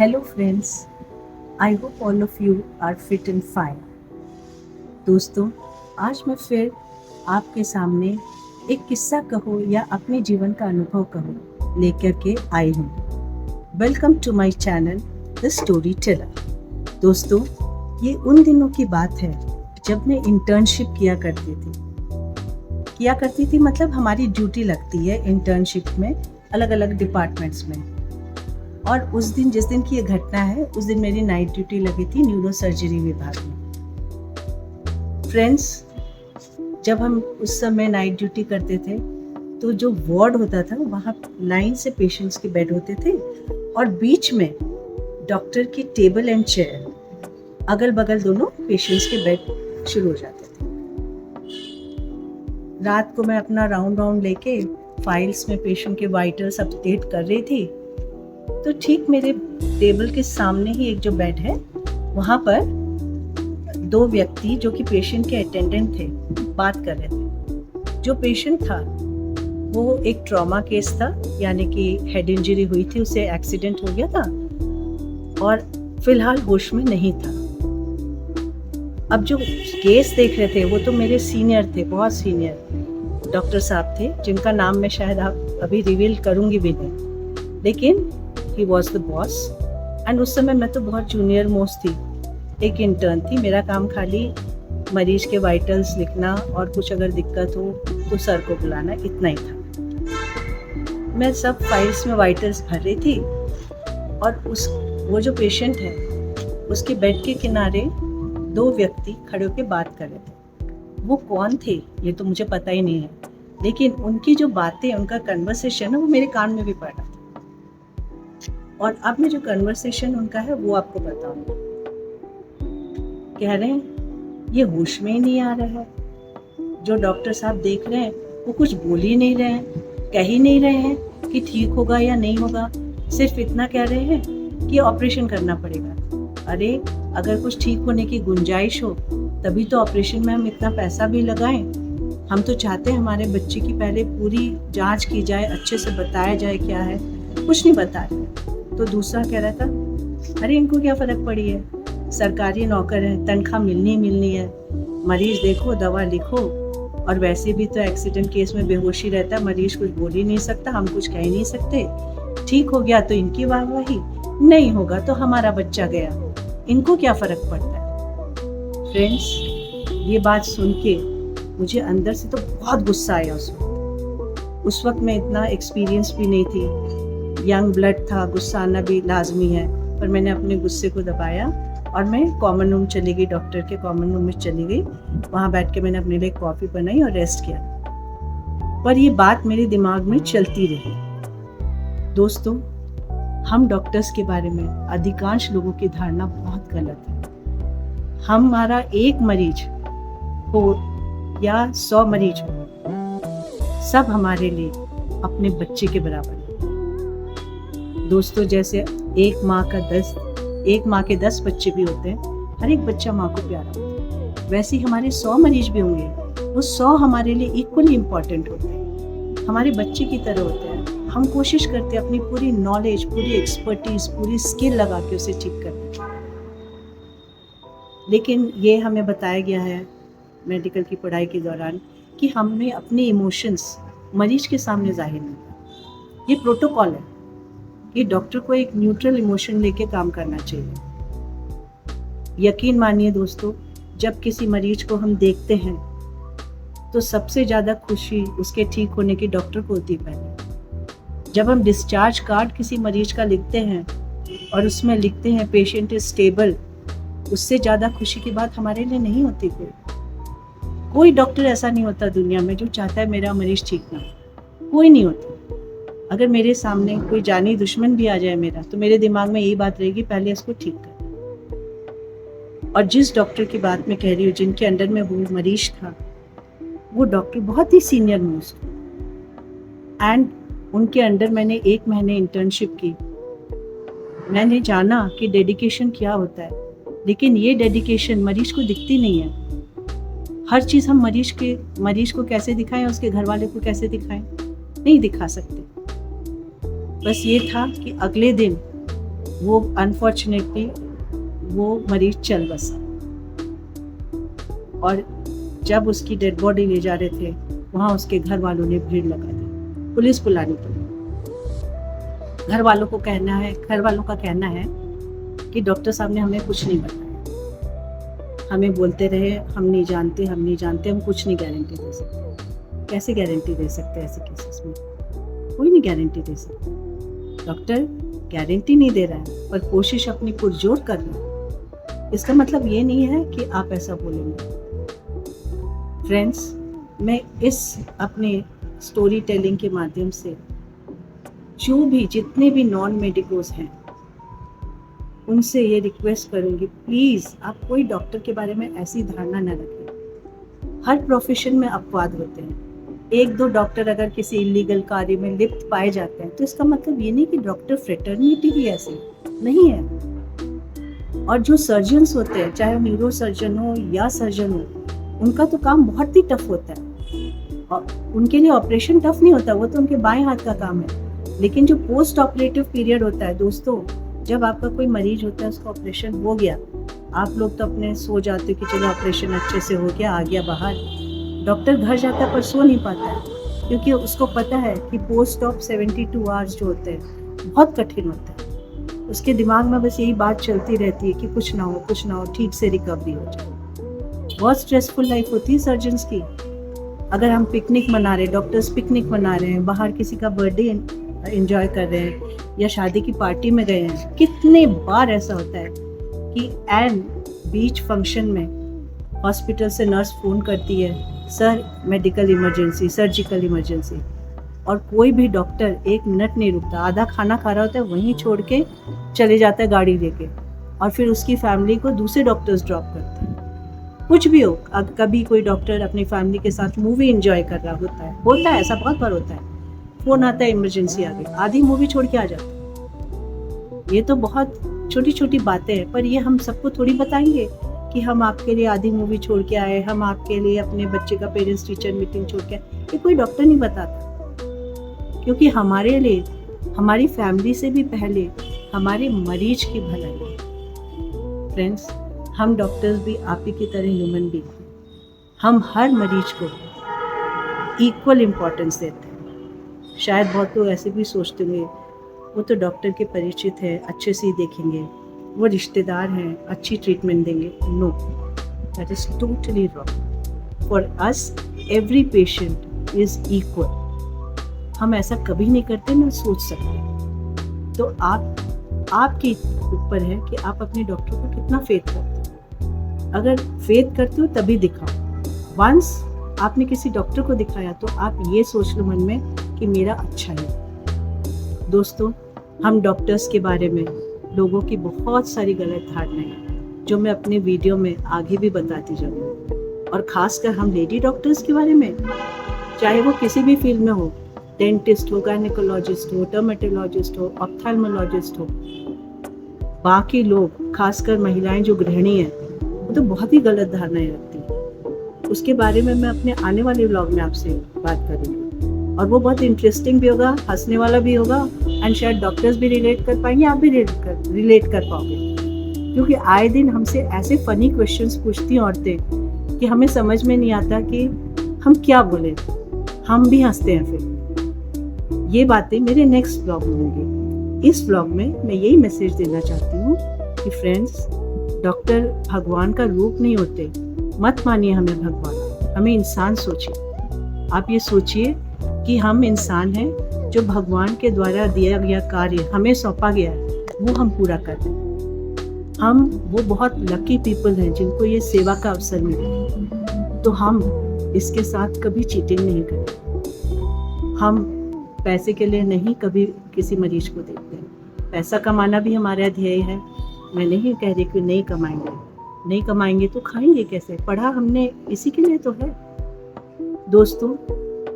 Hello friends, I hope all of you are fit and fine. दोस्तों, आज मैं फिर आपके सामने एक किस्सा कहो या अपने जीवन का अनुभव कहो लेकर के आई हूँ। Welcome to my channel the story teller. दोस्तों, ये उन दिनों की बात है जब मैं इंटर्नशिप किया करती थी मतलब हमारी ड्यूटी लगती है इंटर्नशिप में अलग अलग डिपार्टमेंट्स में। और उस दिन जिस दिन की ये घटना है उस दिन मेरी नाइट ड्यूटी लगी थी न्यूरो सर्जरी विभाग में। फ्रेंड्स, जब हम उस समय नाइट ड्यूटी करते थे तो जो वार्ड होता था वहाँ लाइन से पेशेंट्स के बेड होते थे और बीच में डॉक्टर की टेबल एंड चेयर, अगल बगल दोनों पेशेंट्स के बेड शुरू हो जाते थे। रात को मैं अपना राउंड लेके फाइल्स में पेशेंट के वाइटल्स अपडेट कर रही थी तो ठीक मेरे टेबल के सामने ही एक जो बेड है वहाँ पर दो व्यक्ति जो कि पेशेंट के अटेंडेंट थे बात कर रहे थे। जो पेशेंट था वो एक ट्रॉमा केस था, यानी कि हेड इंजरी हुई थी, उसे एक्सीडेंट हो गया था और फिलहाल होश में नहीं था। अब जो केस देख रहे थे वो तो मेरे सीनियर थे, बहुत सीनियर डॉक्टर साहब थे जिनका नाम मैं शायद आप अभी रिवील करूँगी भी नहीं, लेकिन he was the boss. And उस समय मैं तो बहुत जूनियर मोस्ट थी, एक इंटर्न थी। मेरा काम खाली मरीज के वाइटल्स लिखना और कुछ अगर दिक्कत हो तो सर को बुलाना, इतना ही था। मैं सब फाइल्स में वाइटल्स भर रही थी और वो जो पेशेंट है उसके बेड के किनारे दो व्यक्ति खड़े होकर बात कर रहे थे। वो कौन थे ये तो मुझे पता ही नहीं है, लेकिन उनकी जो बातें, उनका कन्वर्सेशन है वो मेरे कान में भी पड़ा था। और अब मैं जो कन्वर्सेशन उनका है वो आपको बताऊंगी। कह रहे हैं ये होश में ही नहीं आ रहा है, जो डॉक्टर साहब देख रहे हैं वो कुछ बोल ही नहीं रहे हैं, कह ही नहीं रहे हैं कि ठीक होगा या नहीं होगा, सिर्फ इतना कह रहे हैं कि ऑपरेशन करना पड़ेगा। अरे अगर कुछ ठीक होने की गुंजाइश हो तभी तो ऑपरेशन में हम इतना पैसा भी लगाएं। हम तो चाहते हैं हमारे बच्चे की पहले पूरी जांच की जाए, अच्छे से बताया जाए क्या है, कुछ नहीं बता रहे। तो दूसरा कह रहा था अरे इनको क्या फ़र्क पड़ी है, सरकारी नौकर है, तनख्वाह मिलनी है, मरीज देखो, दवा लिखो, और वैसे भी तो एक्सीडेंट केस में बेहोशी रहता है, मरीज कुछ बोल ही नहीं सकता, हम कुछ कह ही नहीं सकते। ठीक हो गया तो इनकी वाहवाही, नहीं होगा तो हमारा बच्चा गया, इनको क्या फ़र्क पड़ता है। फ्रेंड्स, ये बात सुन के मुझे अंदर से तो बहुत गुस्सा आया। उस वक्त मैं इतना एक्सपीरियंस भी नहीं थी, यंग ब्लड था, गुस्सा आना भी लाजमी है, पर मैंने अपने गुस्से को दबाया और मैं कॉमन रूम चली गई, डॉक्टर के कॉमन रूम में चली गई। वहाँ बैठ के मैंने अपने लिए कॉफ़ी बनाई और रेस्ट किया। पर ये बात मेरे दिमाग में चलती रही। दोस्तों, हम डॉक्टर्स के बारे में अधिकांश लोगों की धारणा बहुत गलत है। हमारा एक मरीज हो या 100 मरीज हो, सब हमारे लिए अपने बच्चे के बराबर है। दोस्तों, जैसे एक माँ के 10 बच्चे भी होते हैं, हर एक बच्चा माँ को प्यारा होता है, वैसे ही हमारे 100 मरीज भी होंगे, वो 100 हमारे लिए इक्वली इम्पॉर्टेंट होते हैं, हमारे बच्चे की तरह होते हैं। हम कोशिश करते हैं अपनी पूरी नॉलेज, पूरी एक्सपर्टीज, पूरी स्किल लगा के उसे ठीक करने की, लेकिन ये हमें बताया गया है मेडिकल की पढ़ाई के दौरान कि हमें अपने इमोशंस मरीज के सामने जाहिर नहीं करना। ये प्रोटोकॉल है कि डॉक्टर को एक न्यूट्रल इमोशन लेके काम करना चाहिए। यकीन मानिए दोस्तों, जब किसी मरीज को हम देखते हैं तो सबसे ज़्यादा खुशी उसके ठीक होने की डॉक्टर को होती है पहले। जब हम डिस्चार्ज कार्ड किसी मरीज का लिखते हैं और उसमें लिखते हैं पेशेंट इज स्टेबल, उससे ज़्यादा खुशी की बात हमारे लिए नहीं होती। कोई डॉक्टर ऐसा नहीं होता दुनिया में जो चाहता है मेरा मरीज ठीक ना हो, कोई नहीं होता। अगर मेरे सामने कोई जानी दुश्मन भी आ जाए मेरा, तो मेरे दिमाग में यही बात रहेगी, पहले इसको ठीक कर। और जिस डॉक्टर की बात मैं कह रही हूँ, जिनके अंडर में वो मरीज था, वो डॉक्टर बहुत ही सीनियर मोस्ट, एंड उनके अंडर मैंने 1 महीने इंटर्नशिप की। मैंने जाना कि डेडिकेशन क्या होता है, लेकिन ये डेडिकेशन मरीज को दिखती नहीं है। हर चीज़ हम मरीज को कैसे दिखाएं, उसके घर वाले को कैसे दिखाएं, नहीं दिखा सकते। बस ये था कि अगले दिन वो अनफॉर्चुनेटली वो मरीज चल बसा, और जब उसकी डेड बॉडी ले जा रहे थे वहाँ उसके घर वालों ने भीड़ लगा दी, पुलिस बुलानी पड़ी। घर वालों का कहना है कि डॉक्टर साहब ने हमें कुछ नहीं बताया, हमें बोलते रहे हम नहीं जानते, हम कुछ नहीं गारंटी दे सकते। कैसे गारंटी दे सकते ऐसे केसेस में? कोई नहीं गारंटी दे सकता। डॉक्टर गारंटी नहीं दे रहा है पर कोशिश अपनी पुरजोर कर रहा है। इसका मतलब ये नहीं है कि आप ऐसा बोलेंगे। फ्रेंड्स, मैं इस अपने स्टोरी टेलिंग के माध्यम से जितने भी नॉन मेडिकोस हैं उनसे ये रिक्वेस्ट करूँगी, प्लीज़ आप कोई डॉक्टर के बारे में ऐसी धारणा न रखें। हर प्रोफेशन में अपवाद होते हैं। एक दो डॉक्टर अगर किसी इलीगल कार्य में लिप्त पाए जाते हैं तो इसका मतलब ये नहीं कि डॉक्टर फ्रेटर्निटी ही ऐसी नहीं है। और जो सर्जन्स होते हैं, चाहे वो न्यूरो सर्जन हो या सर्जन हो, उनका तो काम बहुत ही टफ होता है और उनके लिए ऑपरेशन टफ नहीं होता, वो तो उनके बाएं हाथ का काम है। लेकिन जो पोस्ट ऑपरेटिव पीरियड होता है दोस्तों, जब आपका कोई मरीज होता है, उसका ऑपरेशन हो गया, आप लोग तो अपने सो जाते हो कि चलो ऑपरेशन अच्छे से हो गया, आ गया बाहर। डॉक्टर घर जाता है पर सो नहीं पाता है, क्योंकि उसको पता है कि पोस्ट ऑफ 72 आवर्स जो होते हैं बहुत कठिन होता है। उसके दिमाग में बस यही बात चलती रहती है कि कुछ ना हो, ठीक से रिकवरी हो जाए। बहुत स्ट्रेसफुल लाइफ होती है सर्जन्स की। अगर हम पिकनिक मना रहे हैं, डॉक्टर्स पिकनिक मना रहे हैं, बाहर किसी का बर्थडे एंजॉय कर रहे हैं या शादी की पार्टी में गए हैं, कितने बार ऐसा होता है कि एंड बीच फंक्शन में हॉस्पिटल से नर्स फ़ोन करती है, sir medical emergency, surgical emergency, और कोई भी डॉक्टर एक मिनट नहीं रुकता। आधा खाना खा रहा होता है, वहीं छोड़ के चले जाता है गाड़ी लेके, और फिर उसकी फैमिली को दूसरे डॉक्टर्स ड्रॉप करते हैं। कुछ भी हो, कभी कोई डॉक्टर अपनी फैमिली के साथ मूवी एंजॉय कर रहा होता है, ऐसा बहुत बार होता है। फ़ोन आता है, इमरजेंसी आ गई, आधी मूवी छोड़ के आ जाता है। ये तो बहुत छोटी छोटी बातें हैं, पर ये हम सबको थोड़ी बताएंगे कि हम आपके लिए आधी मूवी छोड़ के आए, हम आपके लिए अपने बच्चे का पेरेंट्स टीचर मीटिंग छोड़ के आए। ये कोई डॉक्टर नहीं बताता, क्योंकि हमारे लिए, हमारी फैमिली से भी पहले हमारे मरीज की भलाई है। फ्रेंड्स, हम डॉक्टर्स भी आप ही की तरह ह्यूमन बीइंग हैं। हम हर मरीज को इक्वल इम्पोर्टेंस देते हैं। शायद बहुत लोग ऐसे भी सोचते होंगे, वो तो डॉक्टर के परिचित है, अच्छे से ही देखेंगे, वो रिश्तेदार हैं, अच्छी ट्रीटमेंट देंगे। No, that is totally wrong. For us every patient is equal. हम ऐसा कभी नहीं करते, ना सोच सकते। तो आपके ऊपर है कि आप अपने डॉक्टर को कितना फेथ करते हो। अगर फेथ करते हो तभी दिखाओ। वंस आपने किसी डॉक्टर को दिखाया तो आप ये सोच लो मन में कि मेरा अच्छा है। दोस्तों, हम डॉक्टर्स के बारे में लोगों की बहुत सारी गलत धारणाएं हैं, जो मैं अपने वीडियो में आगे भी बताती जाऊँगी। और ख़ासकर हम लेडी डॉक्टर्स के बारे में, चाहे वो किसी भी फील्ड में हो, डेंटिस्ट हो, गायनेकोलॉजिस्ट हो, डर्मेटोलॉजिस्ट हो, ऑप्थेल्मोलॉजिस्ट हो, बाकी लोग, खासकर महिलाएं जो गृहिणी हैं, वो तो बहुत ही गलत धारणाएं रखती हैं। उसके बारे में मैं अपने आने वाले व्लॉग में आपसे बात करूँगी, और वो बहुत इंटरेस्टिंग भी होगा, हंसने वाला भी होगा, एंड शायद डॉक्टर्स भी रिलेट कर पाएंगे, आप भी रिलेट कर पाओगे। क्योंकि आए दिन हमसे ऐसे फनी क्वेश्चंस पूछती हैं औरतें कि हमें समझ में नहीं आता कि हम क्या बोले, हम भी हंसते हैं। फिर ये बातें मेरे नेक्स्ट ब्लॉग में होंगी। इस ब्लॉग में मैं यही मैसेज देना चाहती हूँ कि फ्रेंड्स, डॉक्टर भगवान का रूप नहीं होते। मत मानिए हमें भगवान, हमें इंसान सोचिए। आप ये सोचिए कि हम इंसान हैं, जो भगवान के द्वारा दिया गया कार्य हमें सौंपा गया है, वो हम पूरा करते हैं। हम वो बहुत लकी पीपल हैं जिनको ये सेवा का अवसर मिले। तो हम इसके साथ कभी चीटिंग नहीं करें। हम पैसे के लिए नहीं कभी किसी मरीज को देखते हैं। पैसा कमाना भी हमारा ध्येय है। मैं नहीं कह रही कि नहीं कमाएंगे तो खाएंगे कैसे। पढ़ा हमने इसी के लिए तो है। दोस्तों,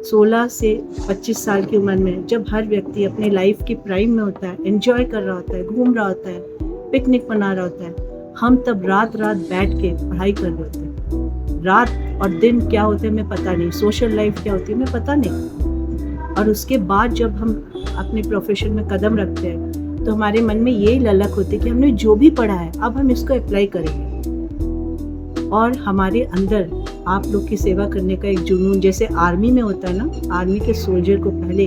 16 से 25 साल की उम्र में जब हर व्यक्ति अपनी लाइफ की प्राइम में होता है, एंजॉय कर रहा होता है, घूम रहा होता है, पिकनिक मना रहा होता है, हम तब रात बैठ के पढ़ाई कर रहे होते हैं। रात और दिन क्या होते हैं हमें पता नहीं, सोशल लाइफ क्या होती है हमें पता नहीं। और उसके बाद जब हम अपने प्रोफेशन में कदम रखते हैं, तो हमारे मन में ये ललक होती है कि हमने जो भी पढ़ा है अब हम इसको अप्लाई करेंगे, और हमारे अंदर आप लोग की सेवा करने का एक जुनून, जैसे आर्मी में होता है ना, आर्मी के सोल्जर को पहले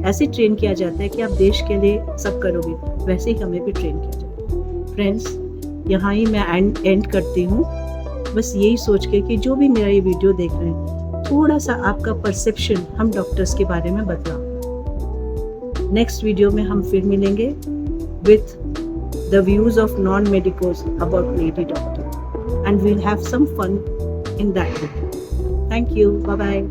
ऐसे ट्रेन किया जाता है कि आप देश के लिए सब करोगे, वैसे ही हमें भी ट्रेन किया जाता है। फ्रेंड्स, यहाँ ही मैं एंड करती हूँ, बस यही सोच के कि जो भी मेरा ये वीडियो देख रहे हैं, थोड़ा सा आपका परसेप्शन हम डॉक्टर्स के बारे में बदलाओ। नेक्स्ट वीडियो में हम फिर मिलेंगे with the views of non medicos about lady doctor, and we'll have some fun in that video. Thank you. Bye bye.